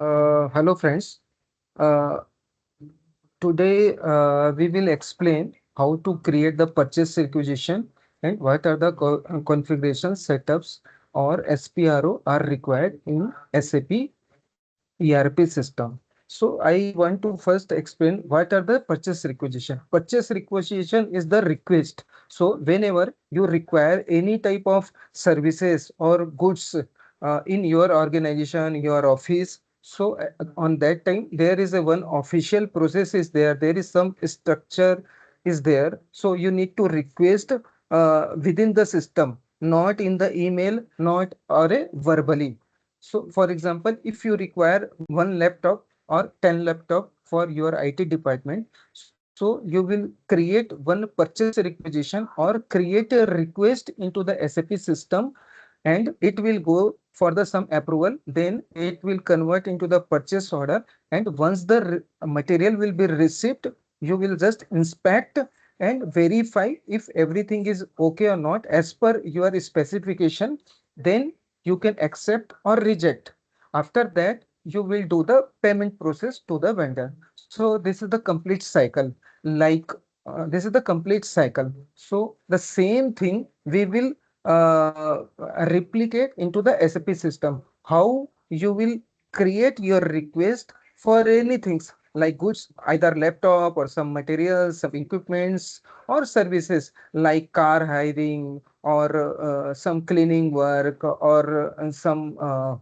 Hello friends. Uh, Today we will explain how to create the purchase requisition and what are the configuration setups or SPRO are required in SAP ERP system. So I want to first explain what are the purchase requisition. Purchase requisition is the request. So whenever you require any type of services or goods in your organization, your office, so on that time there is a one official process is there. There is some structure is there. So you need to request within the system, not in the email, not or a verbally. So, for example, if you require one laptop or 10 laptop for your IT department, so you will create one purchase requisition or create a request into the SAP system, and it will go for the some approval. Then it will convert into the purchase order. And once the material will be received, you will just inspect and verify if everything is okay or not as per your specification. Then you can accept or reject. After that, you will do the payment process to the vendor. So this is the complete cycle. Like this is the complete cycle. So the same thing we will uh, replicate into the SAP system. How you will create your request for anything like goods, either laptop or some materials, some equipments or services like car hiring or some cleaning work or some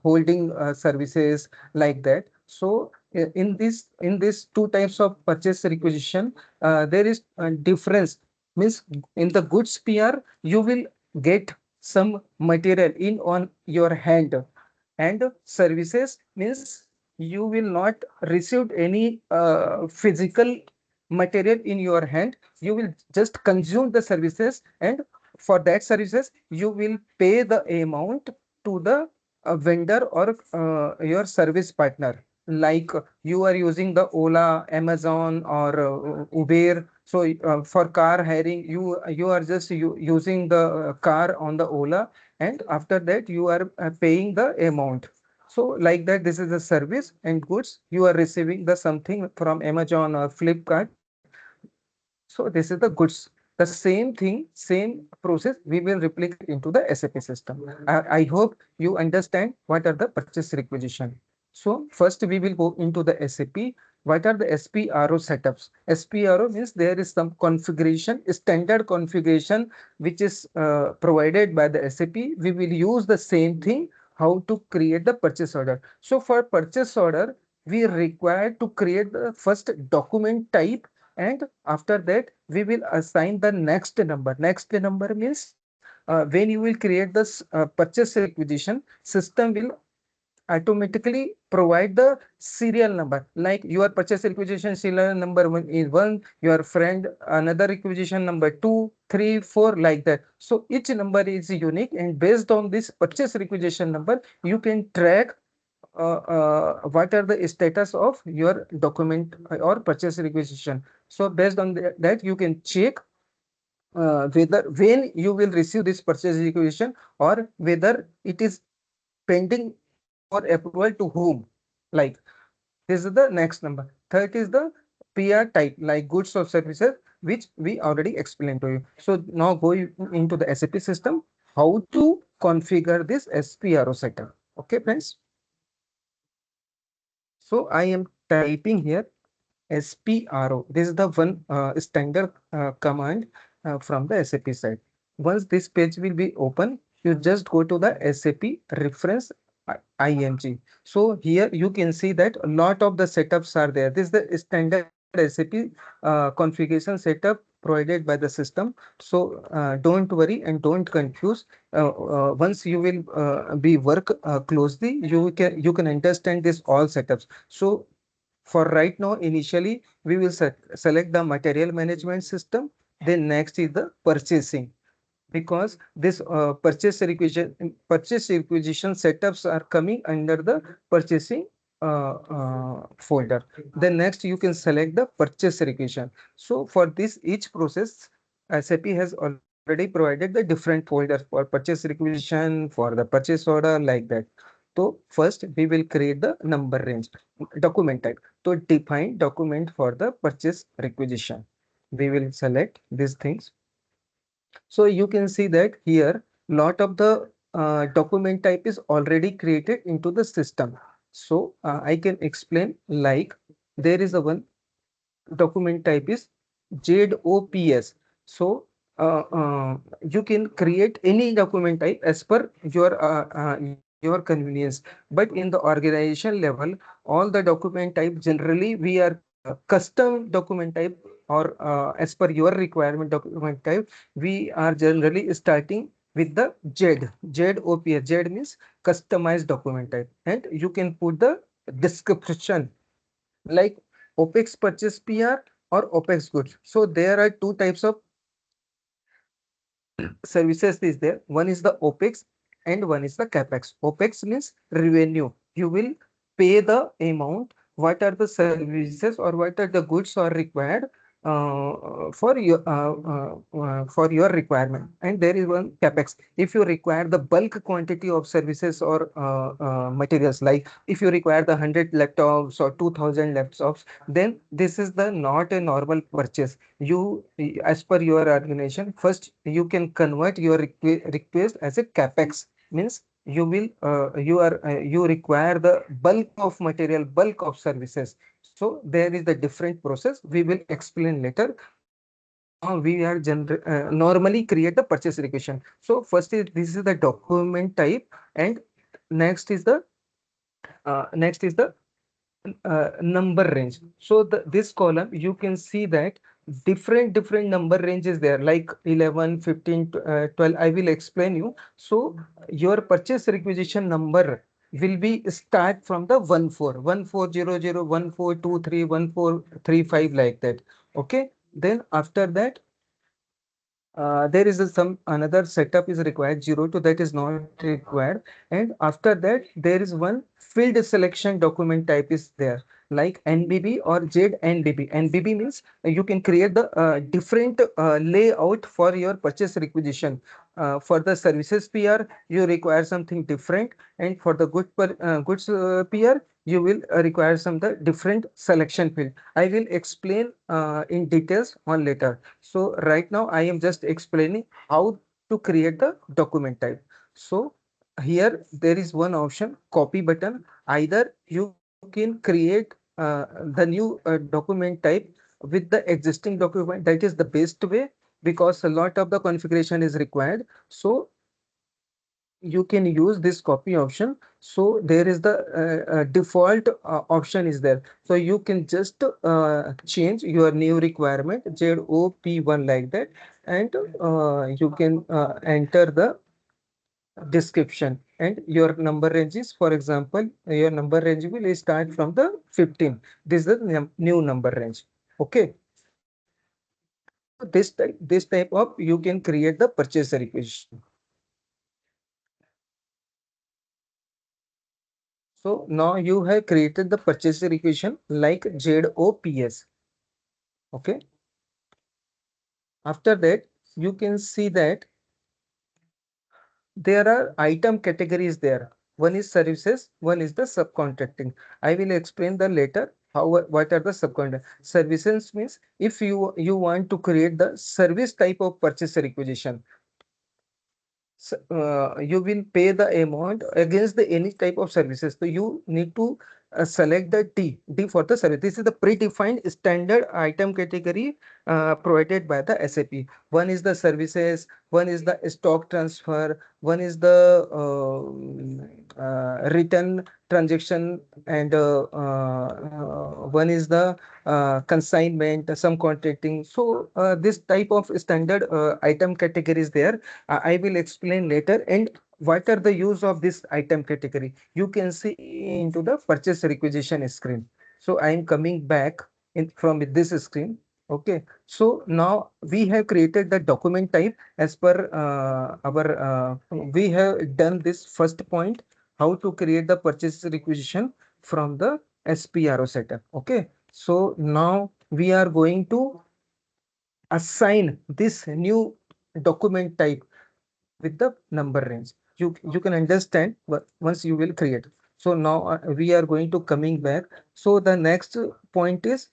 holding services like that. So in this two types of purchase requisition, there is a difference. Means in the goods PR, you will get some material in on your hand, and services means you will not receive any physical material in your hand. You will just consume the services, and for that services you will pay the amount to the vendor or your service partner. Like you are using the Ola, Amazon or Uber. So for car hiring, you are just using the car on the Ola, and after that you are paying the amount. So like that, this is the service and goods you are receiving the something from Amazon or Flipkart. So this is the goods. The same thing, same process we will replicate into the SAP system. I hope you understand what are the purchase requisition. So first we will go into the SAP. What are the SPRO setups? SPRO means there is some configuration, standard configuration, which is provided by the SAP. We will use the same thing, how to create the purchase order. So for purchase order, we require to create the first document type, and after that we will assign the next number. Next number means when you will create this purchase requisition, system will automatically provide the serial number. Like your purchase requisition serial number one is one, your friend another requisition number two, three, four, like that. So each number is unique, and based on this purchase requisition number, you can track what are the status of your document or purchase requisition. So based on that, you can check whether when you will receive this purchase requisition, or whether it is pending for approval to whom. Like this is the next number. Third is the PR type, like goods or services, which we already explained to you. So now go into the SAP system, how to configure this SPRO setup. Okay, friends. So I am typing here SPRO. This is the one standard command from the SAP side. Once this page will be open, you just go to the SAP reference IMG. So here you can see that a lot of the setups are there. This is the standard SAP configuration setup provided by the system. So don't worry and don't confuse. Once you will be work closely, you can understand this all setups. So for right now, initially, we will select the material management system. Then next is the purchasing, because this purchase requisition setups are coming under the purchasing folder. Then next you can select the purchase requisition. So for this each process, SAP has already provided the different folders for purchase requisition, for the purchase order, like that. So first we will create the number range document type. To define document for the purchase requisition, we will select these things. So you can see that here lot of the document type is already created into the system. So I can explain, like there is a one document type is ZOPS. So you can create any document type as per your convenience. But in the organization level, all the document type generally we are custom document type, or as per your requirement document type, we are generally starting with the ZOPS. Z means customized document type, and you can put the description like OPEX purchase PR or OPEX goods. So there are two types of services is there. One is the OPEX and one is the CAPEX. OPEX means revenue. You will pay the amount, what are the services or what are the goods are required for your requirement. And there is one CAPEX. If you require the bulk quantity of services or materials, like if you require the 100 laptops or 2000 laptops, then this is the not a normal purchase. You, as per your organization, first you can convert your request as a capex. Means you will you require the bulk of material, bulk of services. So there is the different process, we will explain later. Now we are normally create the purchase requisition. So first is, this is the document type, and next is the number range. So this column you can see that different number ranges there, like 11, 15, 12. I will explain you. So your purchase requisition number will be start from the 1400, 1423, 1435, like that. Okay. Then after that, there is some another setup is required. 0 to that is not required. And after that there is one field selection document type is there, like NBB or ZNBB. NBB means you can create the different layout for your purchase requisition. For the services PR you require something different, and for the goods PR you will require some the different selection field. I will explain in details on later. So right now I am just explaining how to create the document type. So here there is one option, copy button. Either you can create the new document type with the existing document. That is the best way, because a lot of the configuration is required. So you can use this copy option. So there is the default option is there. So you can just change your new requirement ZOP1 like that, and you can enter the description, and your number range is, for example, your number range will start from the 15. This is the new number range. Okay. So this type of you can create the purchase requisition. So now you have created the purchase requisition like ZOPS. Okay. After that, you can see that there are item categories there. One is services, one is the subcontracting. I will explain the later how what are the subcontract. Services means if you want to create the service type of purchase requisition, you will pay the amount against the any type of services. So you need to select the D for the service. This is the predefined standard item category provided by the SAP. One is the services, one is the stock transfer, one is the return transaction, and one is the consignment, some contracting. So this type of standard item categories there. I will explain later. And what are the use of this item category? You can see into the purchase requisition screen. So I am coming back in from this screen. Okay. So now we have created the document type as per we have done this first point, how to create the purchase requisition from the SPRO setup. Okay. So now we are going to assign this new document type with the number range. you can understand once you will create. So now we are going to coming back. So the next point is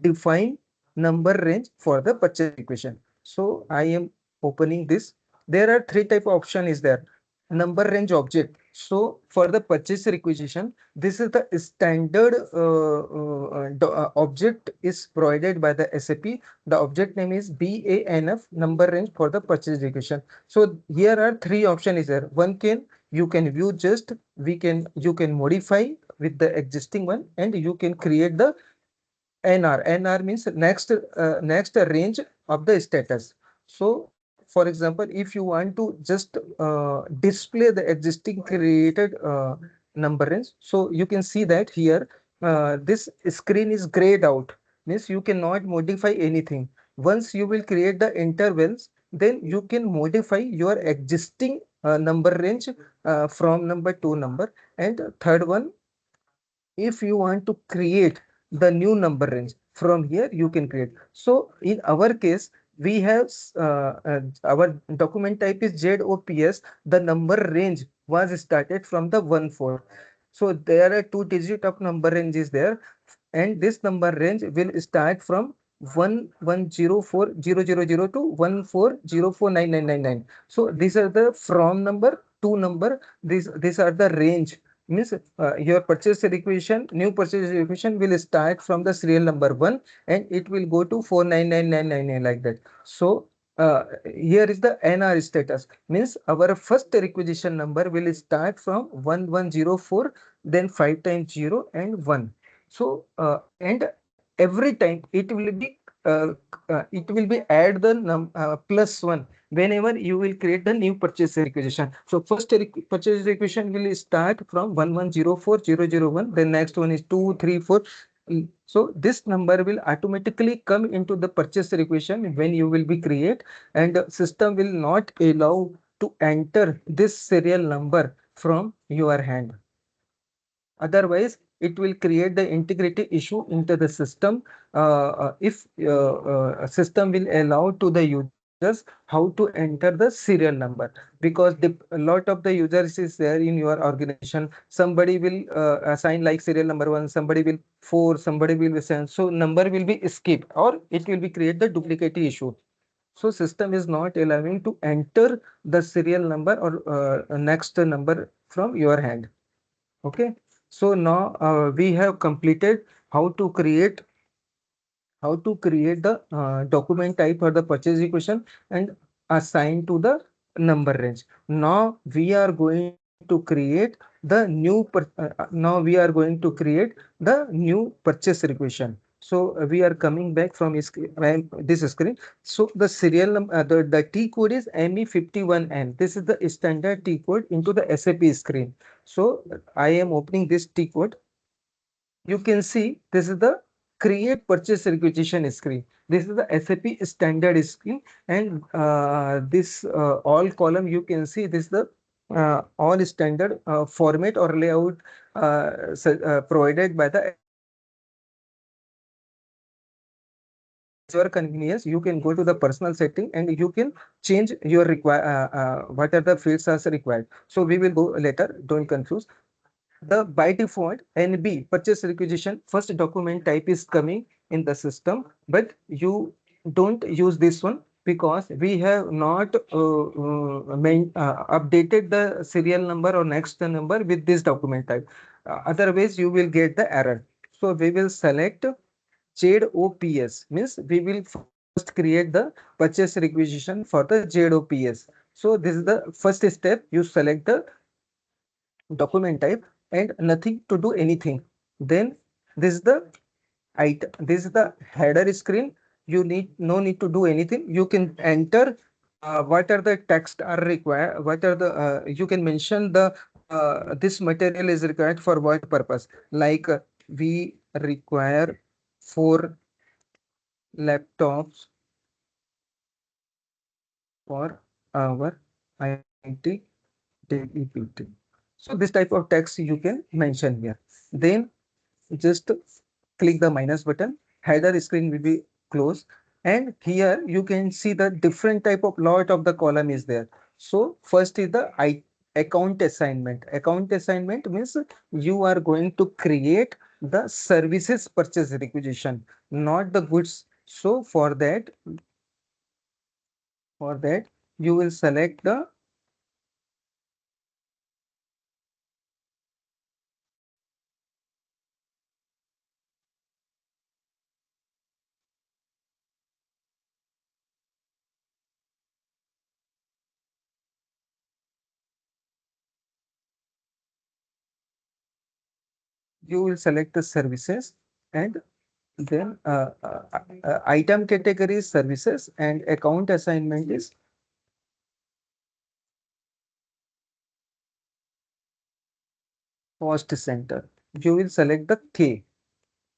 define number range for the purchase equation. So I am opening this. There are three type of option is there. Number range object. So for the purchase requisition, this is the standard object is provided by the SAP. The object name is BANF number range for the purchase requisition. So here are three option is there. One can you can view just we can you can modify with the existing one, and you can create the NR means next range of the status. So for example, if you want to just display the existing created number range, so you can see that here this screen is grayed out, means you cannot modify anything. Once you will create the intervals, then you can modify your existing number range from number to number. And third one, if you want to create the new number range from here, you can create. So in our case, we have our document type is ZOPS. The number range was started from the 1 4. So there are 2 digit of number range is there, and this number range will start from 11040000 to 14049999. So these are the from number to number. These are the range, means your purchase requisition, new purchase requisition will start from the serial number 1, and it will go to 499999 like that. So here is the NR status, means our first requisition number will start from 1104, then 5 times 0 and 1. So and every time it will be add the plus 1 whenever you will create the new purchase requisition. So first purchase requisition will start from 11040001, then next one is 234. So this number will automatically come into the purchase requisition when you will be create, and the system will not allow to enter this serial number from your hand. Otherwise, it will create the integrity issue into the system. If a system will allow to the users how to enter the serial number, because a lot of the users is there in your organization. Somebody will assign like serial number 1, somebody will 4, somebody will assign. So number will be skipped, or it will be create the duplicate issue. So system is not allowing to enter the serial number or next number from your hand. Okay, so now we have completed how to create the document type for the purchase equation and assign to the number range. Now we are going to create the now we are going to create the new purchase requisition. So we are coming back from this screen. So the serial the T code is ME51N. This is the standard T code into the SAP screen. So I am opening this T code. You can see this is the create purchase requisition screen. This is the SAP standard screen, and this all column you can see this is the all standard format or layout provided by the SAP. As your convenience, you can go to the personal setting and you can change your what are the fields are required. So we will go later. Don't confuse. The by default NB purchase requisition first document type is coming in the system, but you don't use this one because we have not updated the serial number or next number with this document type. Otherwise, you will get the error. So we will select ZOPS, means we will first create the purchase requisition for the ZOPS. So this is the first step. You select the document type and nothing to do anything. Then this is the this is the header screen. You need to do anything. You can enter what are the text are required, what are the you can mention the this material is required for what purpose, like we require 4 laptops for our IT DPT. So this type of text you can mention here. Then just click the minus button. Header screen will be closed. And here you can see the different type of lot of the column is there. So first is the account assignment. Account assignment means you are going to create the services purchase requisition, not the goods. So for that you will select the services, and then item category is services and account assignment is cost center. You will select the K.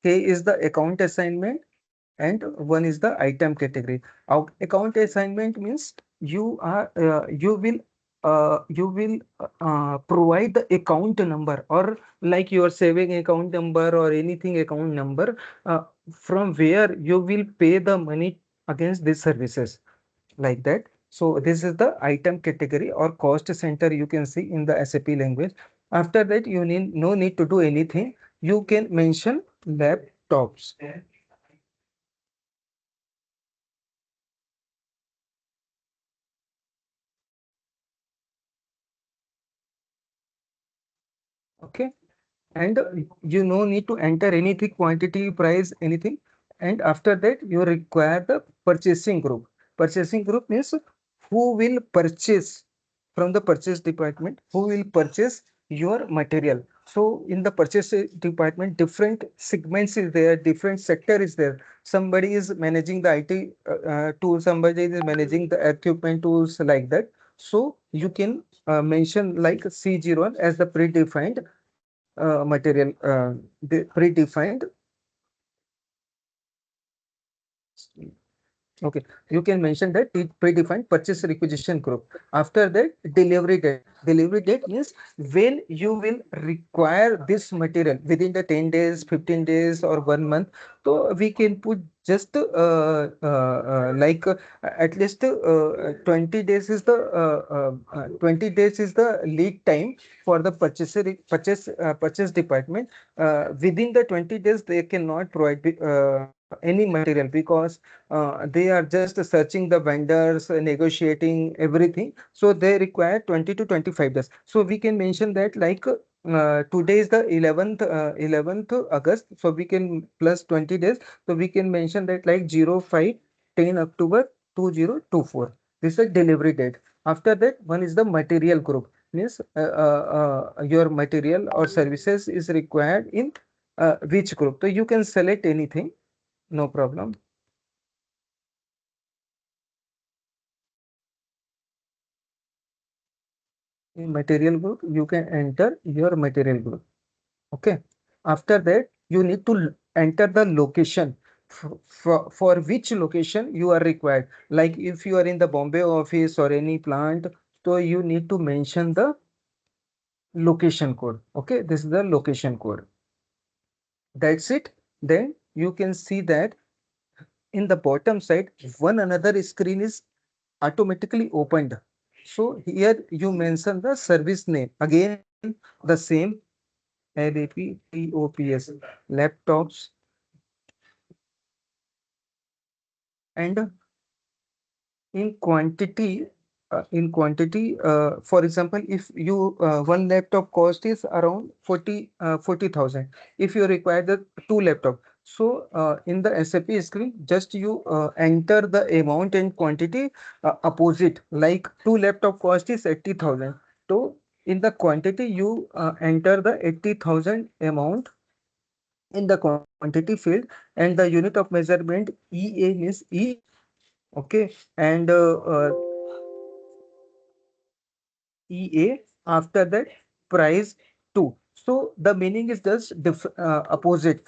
K is the account assignment and one is the item category. Account assignment means you will provide the account number, or like your saving account number or anything account number, uh, from where you will pay the money against these services, like that. So this is the item category or cost center, you can see in the SAP language. After that, you need no need to do anything. You can mention laptops. Okay. And you no need to enter anything, quantity, price, anything. And after that, you require the purchasing group. Purchasing group means who will purchase from the purchase department, who will purchase your material. So in the purchase department, different segments is there, different sector is there. Somebody is managing the IT tool, somebody is managing the equipment tools, like that. So you can mention like C01 as the predefined material, the predefined. Okay, you can mention that it predefined purchase requisition group. After that, delivery date. Delivery date means when you will require this material within the 10 days, 15 days, or 1 month. So we can put just like at least 20 days is the 20 days is the lead time for the purchase department. Within the 20 days, they cannot provide any material, because they are just searching the vendors, negotiating everything. So they require 20 to 25 days. So we can mention that like today is the 11th August. So we can plus 20 days. So we can mention that like 05/10 October 2024. This is a delivery date. After that, one is the material group. Means your material or services is required in which group. So you can select anything, no problem. In material group, you can enter your material group. Okay. After that, you need to enter the location, for which location you are required. Like if you are in the Bombay office or any plant, so you need to mention the location code. Okay, this is the location code. That's it. Then you can see that in the bottom side, one another screen is automatically opened. So here you mention the service name. Again, the same ABAP-TOPS, laptops, and in quantity. For example, if you one laptop cost is around 40,000. If you require the two laptop, so in the SAP screen, just you enter the amount and quantity opposite. Like two laptop cost is 80,000. So in the quantity, you enter the 80,000 amount in the quantity field, and the unit of measurement EA means E. Okay, and EA, after that price 2. So the meaning is just opposite.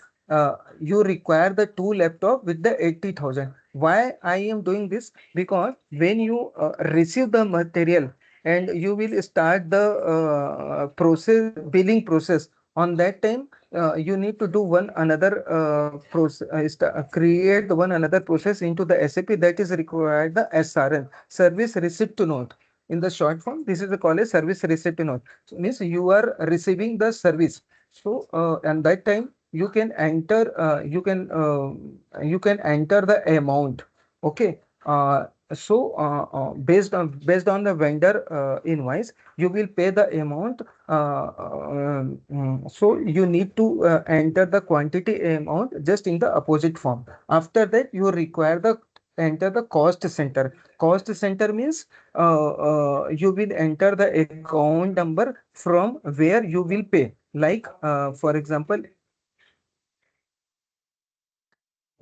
You require the two laptop with the 80,000. Why I am doing this? Because when you receive the material and you will start the process, billing process, on that time you need to do one another process, create one another process into the SAP, that is required the SRN, service receipt to note. in the short form, this is called a service receipt note. So means you are receiving the service. So and that time you can enter the amount. Okay. Based on the vendor invoice, you will pay the amount. So you need to enter the quantity amount just in the opposite form. After that, you require the enter the cost center. Cost center means you will enter the account number from where you will pay. Like for example,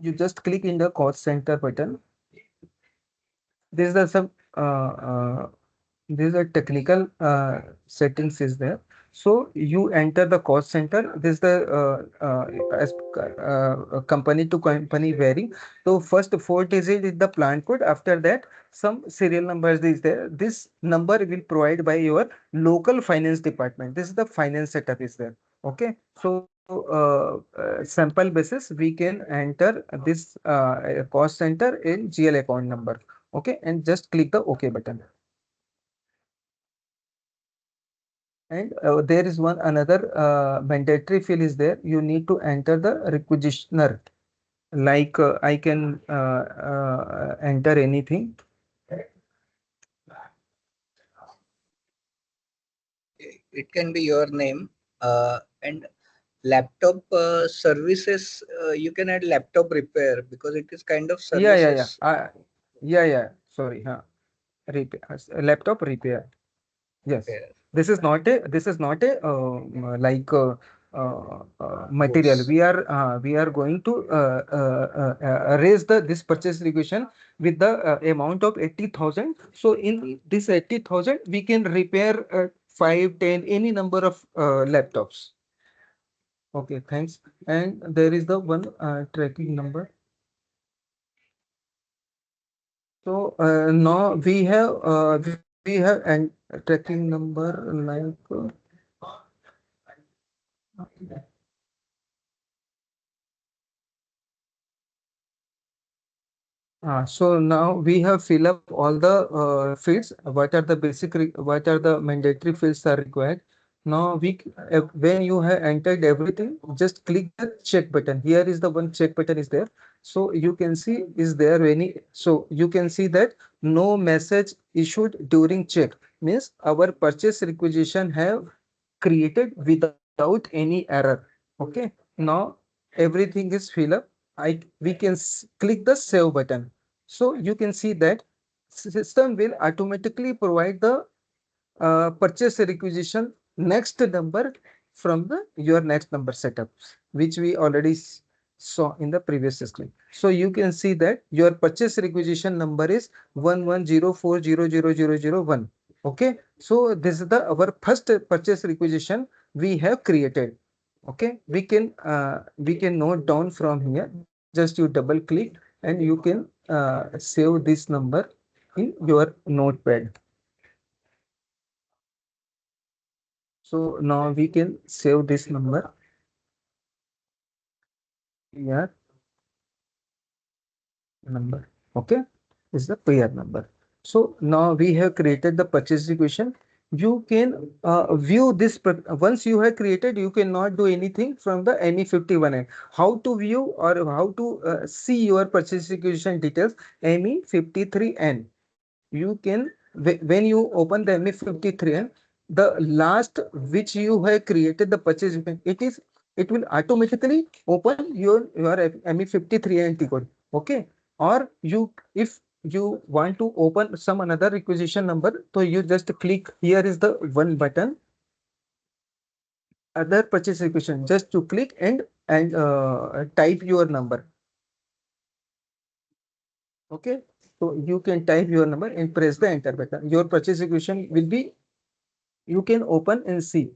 you just click in the cost center button. This is the some these are technical settings is there. So you enter the cost center. This is the company to company varying. So first four digit is the plan code. After that, some serial numbers is there. This number will provide by your local finance department. This is the finance setup is there. Okay. So sample basis we can enter this cost center in GL account number. Okay, and just click the OK button. And there is one another mandatory field is there. You need to enter the requisitioner. Like I can enter anything. It can be your name, and laptop services. You can add laptop repair because it is kind of Yeah. services. Yeah. Sorry. Repair. Laptop repair. Yes, Repair this is not a material. goods. We are going to raise the this purchase requisition with the amount of 80,000. So in this 80,000, we can repair 5, 10, any number of laptops. Okay, thanks. And there is the one tracking number. So now we have an tracking number like. So now we have fill up all the fields. What are the what are the mandatory fields are required? Now when you have entered everything, just click the check button. Here is the one check button is there. So you can see is there any. So you can see that no message issued during check means our purchase requisition have created without any error. Okay. Now everything is fill up. We can click the save button. So you can see that system will automatically provide the purchase requisition next number from the your next number setup, which we already saw in the previous screen. So you can see that your purchase requisition number is 1104000001. Okay, so this is the our first purchase requisition we have created. Okay, we can note down from here. Just you double click and you can save this number in your notepad. So now we can save this number. Yeah, number. Okay, this is the payer number. So now we have created the purchase equation. You can view this once you have created, you cannot do anything from the ME51N. How to view or how to see your purchase equation details? ME53N. You can when you open the ME53N, the last which you have created the purchase equation, it will automatically open your ME53N code. Okay, or you if you want to open some another requisition number, so you just click here is the one button, other purchase requisition, just to click and type your number. Okay, so you can type your number and press the enter button. Your purchase requisition will be, you can open and see.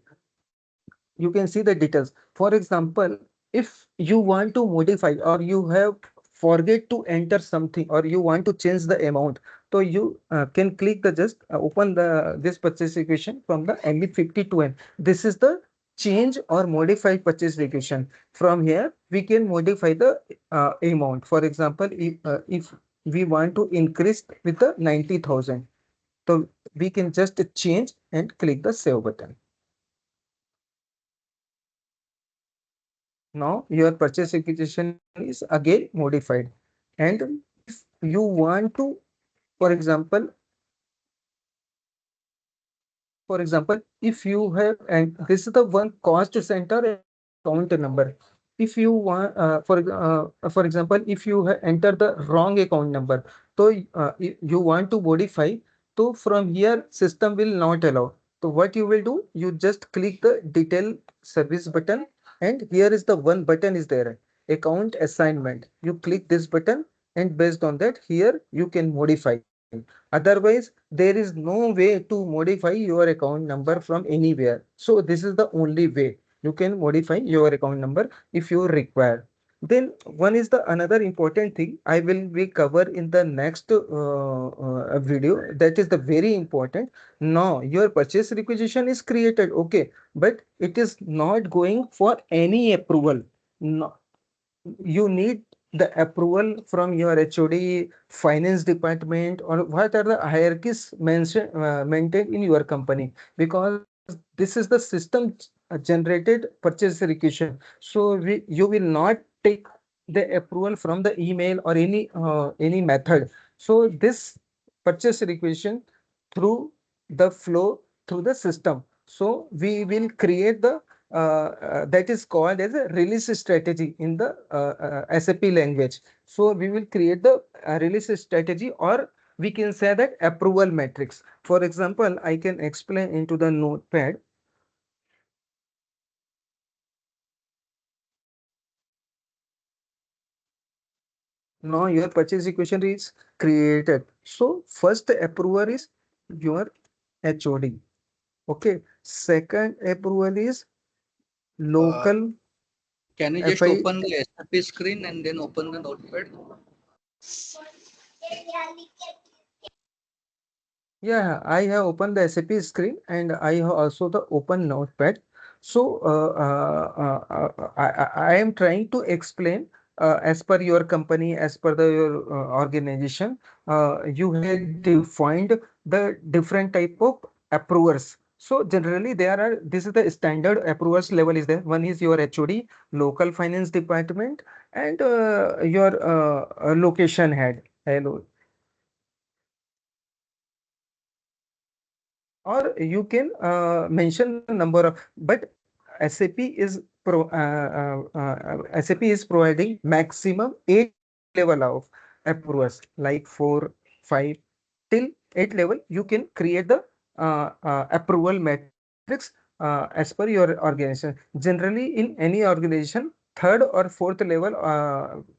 You can see the details. For example, if you want to modify or you have forget to enter something or you want to change the amount, so you can click the just open the this purchase equation from the MB52N. This is the change or modify purchase equation. From here we can modify the amount. For example, if we want to increase with the 90,000, So we can just change and click the save button. Now your purchase requisition is again modified. And if you want to, for example, if you have, and this is the one cost center and account number. If you want, for example, if you enter the wrong account number, so you want to modify, so from here system will not allow. So what you will do, you just click the detail service button, and here is the one button is there, account assignment. You click this button, and based on that, here you can modify. Otherwise, there is no way to modify your account number from anywhere. So this is the only way you can modify your account number if you require. Then one is the another important thing I will be cover in the next video. That is the very important. Now your purchase requisition is created, okay, but it is not going for any approval. No, you need the approval from your HOD, finance department, or what are the hierarchies maintained in your company, because this is the system generated purchase requisition. So you will not take the approval from the email or any method. So this purchase requisition through the flow through the system. So we will create the that is called as a release strategy in the SAP language. So we will create the release strategy, or we can say that approval matrix. For example, I can explain into the notepad. Now your purchase equation is created. So first approval is your HOD. Okay. Second approval is Uh, local can you just FI. open the SAP screen and then open the notepad? Yeah, I have opened the SAP screen, and I have also the open notepad. So I am trying to explain as per your company, as per your organization, you had defined the different type of approvers. So generally there are, this is the standard approvers level is there. One is your HOD, local finance department, and your location head. Hello. Or you can mention the number of, but SAP is SAP is providing maximum 8 level of approvers, like 4, 5 till 8 level. You can create the approval matrix as per your organization. Generally, in any organization, third or fourth level,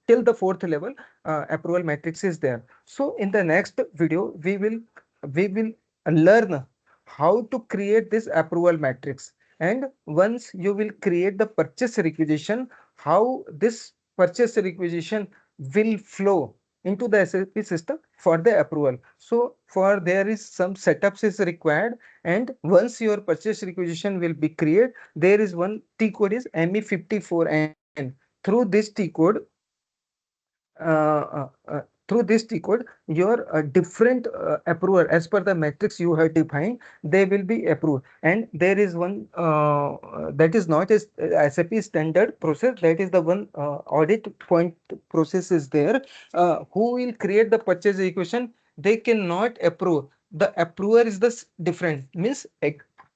till the fourth level, approval matrix is there. So in the next video, we will learn how to create this approval matrix. And once you will create the purchase requisition, how this purchase requisition will flow into the SAP system for the approval. So for there is some setups is required, and once your purchase requisition will be created, there is one T code is ME54N. Through this T code, uh, uh, uh, through this T code, your different approval as per the matrix you have defined, they will be approved. And there is one that is not a SAP standard process. That is the one audit point process is there. Who will create the purchase equation? They cannot approve. The approver is the different. Means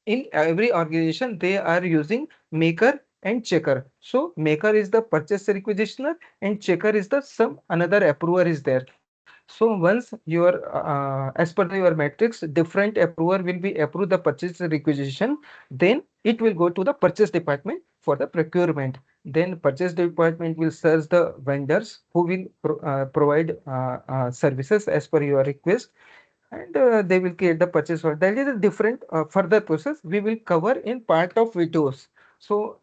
in every organization they are using maker and checker. So maker is the purchase requisitioner, and checker is the some another approver is there. So once your as per your matrix, different approver will be approve the purchase requisition, then it will go to the purchase department for the procurement. Then purchase department will search the vendors who will provide services as per your request, and they will create the purchase order. That is a different further process we will cover in part of videos. So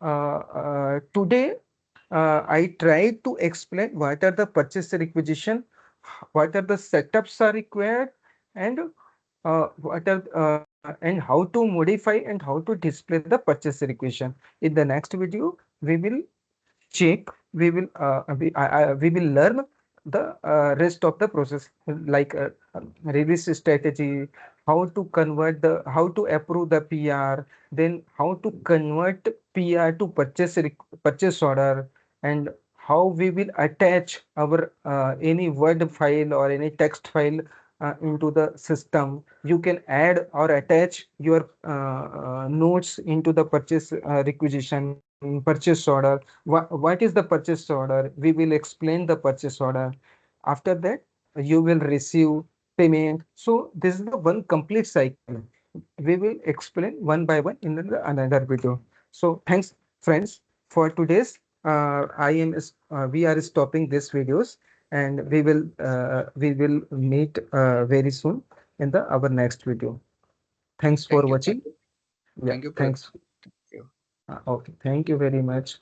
today I tried to explain what are the purchase requisition, what are the setups are required, and what are and how to modify and how to display the purchase requisition. In the next video, we will check, we will learn the rest of the process, like release strategy, how to convert the, how to approve the PR, then how to convert PR to purchase order, and how we will attach our any Word file or any text file into the system. You can add or attach your notes into the purchase requisition, purchase order. What is the purchase order? We will explain the purchase order. After that, you will receive payment. So this is the one complete cycle. We will explain one by one in another video. So thanks, friends, for today's. We are stopping this videos, and we will meet very soon in the our next video. Thanks for Thank you. watching. Yeah, Thank you, Pratik. thanks. Thank you. Okay, thank you very much.